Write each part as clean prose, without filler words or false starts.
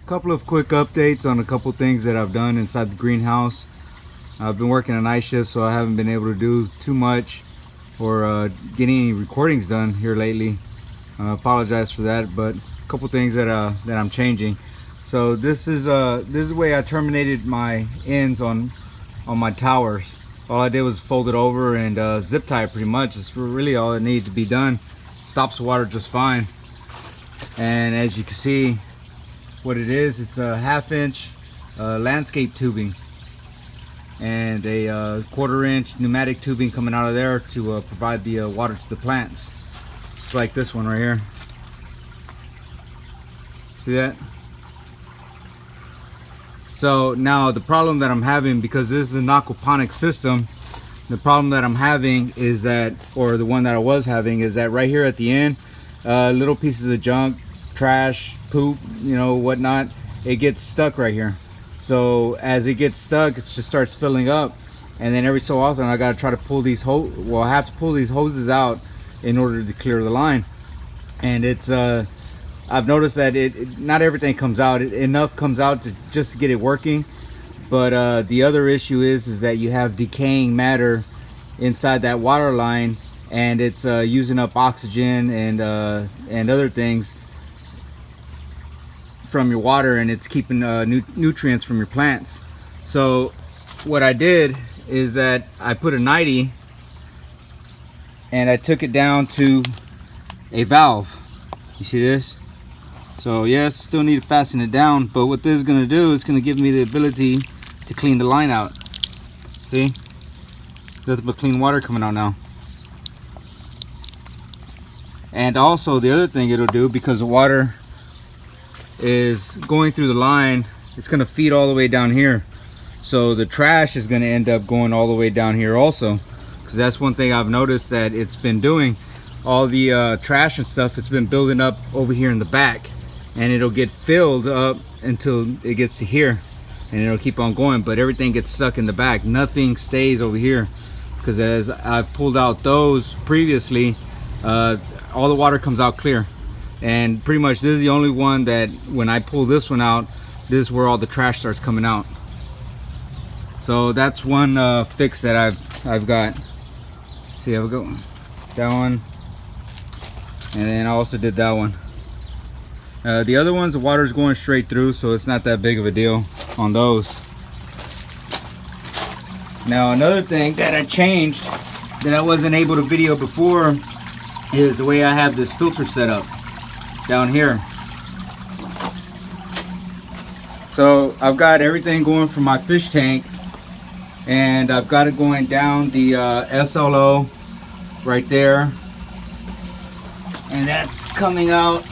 couple of quick updates on a couple things that I've done inside the greenhouse. I've been working a night shift, so I haven't been able to do too much or get any recordings done here lately. I apologize for that, but a couple things that I'm changing. So this is the way I terminated my ends on my towers. All I did was fold it over and zip tie it pretty much. It's really all that needs to be done. It stops the water just fine. And as you can see, what it is, it's a 1/2 inch landscape tubing and a 1/4 inch pneumatic tubing coming out of there to provide the water to the plants. Just like this one right here. See that? So now the problem that I'm having, because this is an aquaponic system, the problem that I'm having is that, or the one that I was having, is that right here at the end, little pieces of junk, trash, poop, you know, whatnot, it gets stuck right here. So as it gets stuck, it just starts filling up, and then every so often I got to try to pull these I have to pull these hoses out in order to clear the line. And it's I've noticed that not everything comes out. Enough comes out just to get it working, but the other issue is that you have decaying matter inside that water line, and it's using up oxygen and other things from your water, and it's keeping nutrients from your plants. So what I did is that I put a 90 and I took it down to a valve. You see this? So yes, still need to fasten it down, but what this is going to do is going to give me the ability to clean the line out. See? Nothing but clean water coming out now. And also the other thing it'll do, because the water is going through the line, it's going to feed all the way down here. So the trash is going to end up going all the way down here also, because that's one thing I've noticed that it's been doing. All the trash and stuff, it's been building up over here in the back, and it'll get filled up until it gets to here, and it'll keep on going, but everything gets stuck in the back. Nothing stays over here, because as I've pulled out those previously, all the water comes out clear. And pretty much this is the only one that when I pull this one out, this is where all the trash starts coming out. So that's one fix that I've got. See, I go that one, and then I also did that one. The other ones, the water is going straight through, so it's not that big of a deal on those. Now another thing that I changed that I wasn't able to video before is the way I have this filter set up down here. So I've got everything going from my fish tank, and I've got it going down the SLO right there, and that's coming out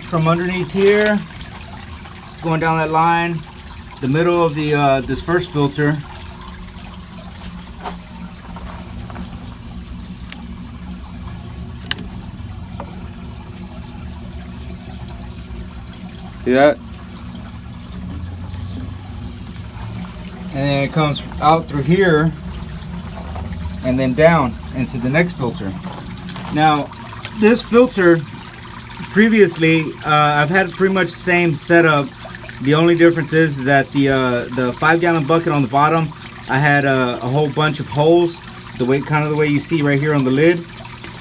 from underneath here. It's going down that line, the middle of the this first filter. See that? And then it comes out through here and then down into the next filter. Now this filter, previously I've had pretty much the same setup. The only difference is that the 5-gallon bucket on the bottom, I had a whole bunch of holes, the way you see right here on the lid.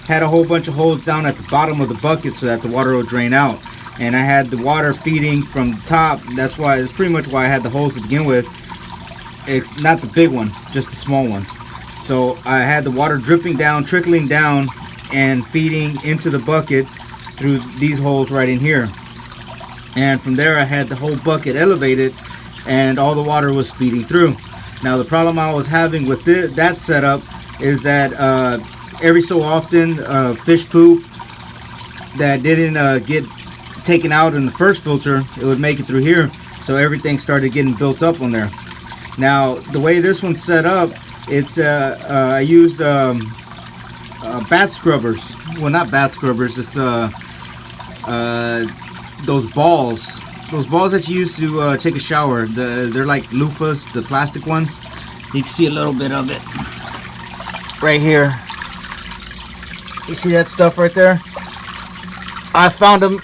Had a whole bunch of holes down at the bottom of the bucket so that the water will drain out. And I had the water feeding from the top. That's pretty much why I had the holes to begin with. It's not the big one, just the small ones. So I had the water dripping down, trickling down, and feeding into the bucket through these holes right in here. And from there I had the whole bucket elevated, and all the water was feeding through. Now the problem I was having with that setup is that every so often fish poop that didn't get taken out in the first filter, it would make it through here, so everything started getting built up on there. Now the way this one's set up, it's I used bat scrubbers. Well, not bat scrubbers, it's those balls that you use to take a shower. They're like loofahs, the plastic ones. You can see a little bit of it right here. You see that stuff right there? I found them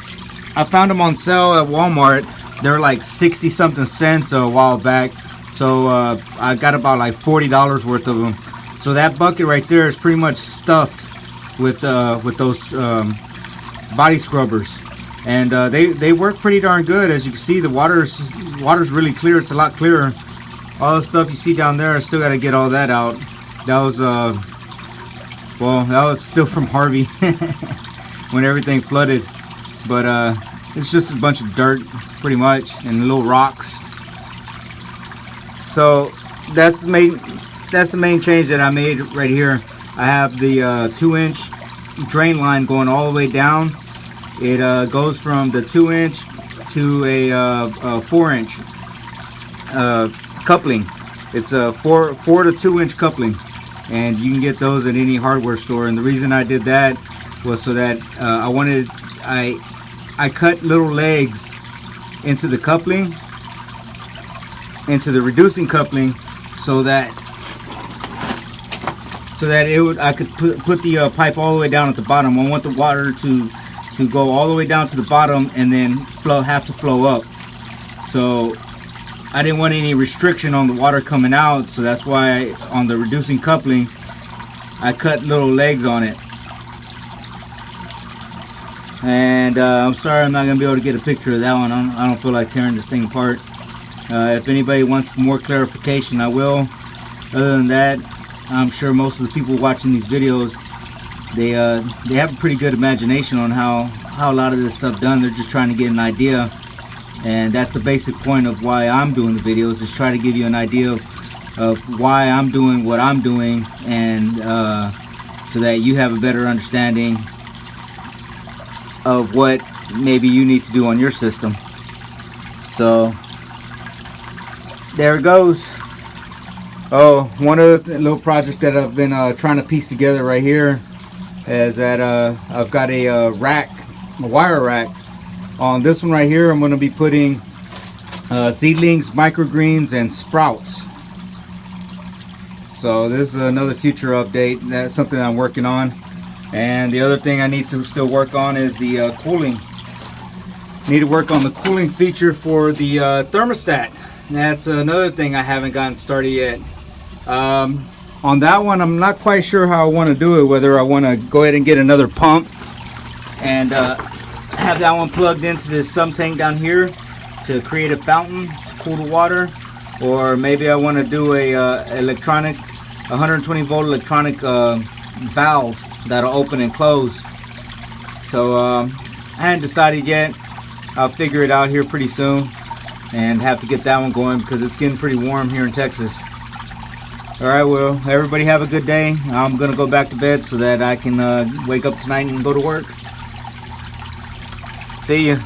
I found them on sale at Walmart. They're like 60 something cents a while back. So I got about like $40 worth of them. So that bucket right there is pretty much stuffed with those body scrubbers, and they work pretty darn good. As you can see, the water's really clear. It's a lot clearer. All the stuff you see down there, I still got to get all that out. That was well, that was still from Harvey when everything flooded. But it's just a bunch of dirt, pretty much, and little rocks. So that's the main change that I made right here. I have the 2-inch drain line going all the way down. It goes from the 2-inch to a 4-inch coupling. It's a 4 to 2-inch coupling, and you can get those at any hardware store. And the reason I did that was so that I cut little legs into the coupling, into the reducing coupling, so that I could put the pipe all the way down at the bottom. I want the water to go all the way down to the bottom and then have to flow up. So I didn't want any restriction on the water coming out, so that's why on the reducing coupling I cut little legs on it. And I'm sorry I'm not gonna be able to get a picture of that one. I don't feel like tearing this thing apart. If anybody wants more clarification, I will. Other than that, I'm sure most of the people watching these videos, they have a pretty good imagination on how a lot of this stuff done. They're just trying to get an idea, and that's the basic point of why I'm doing the videos, is try to give you an idea of why I'm doing what I'm doing, and so that you have a better understanding of what maybe you need to do on your system. So there it goes. Oh, one other little project that I've been trying to piece together right here is that I've got a rack, a wire rack. On this one right here, I'm going to be putting seedlings, microgreens, and sprouts. So this is another future update. That's something I'm working on. And the other thing I need to still work on is the cooling. Need to work on the cooling feature for the thermostat. That's another thing I haven't gotten started yet. On that one, I'm not quite sure how I want to do it, whether I want to go ahead and get another pump and have that one plugged into this sump tank down here to create a fountain to cool the water, or maybe I want to do a electronic 120 volt electronic valve that'll open and close. So I haven't decided yet. I'll figure it out here pretty soon and have to get that one going because it's getting pretty warm here in Texas. Alright, well, everybody have a good day. I'm gonna go back to bed so that I can wake up tonight and go to work. See ya.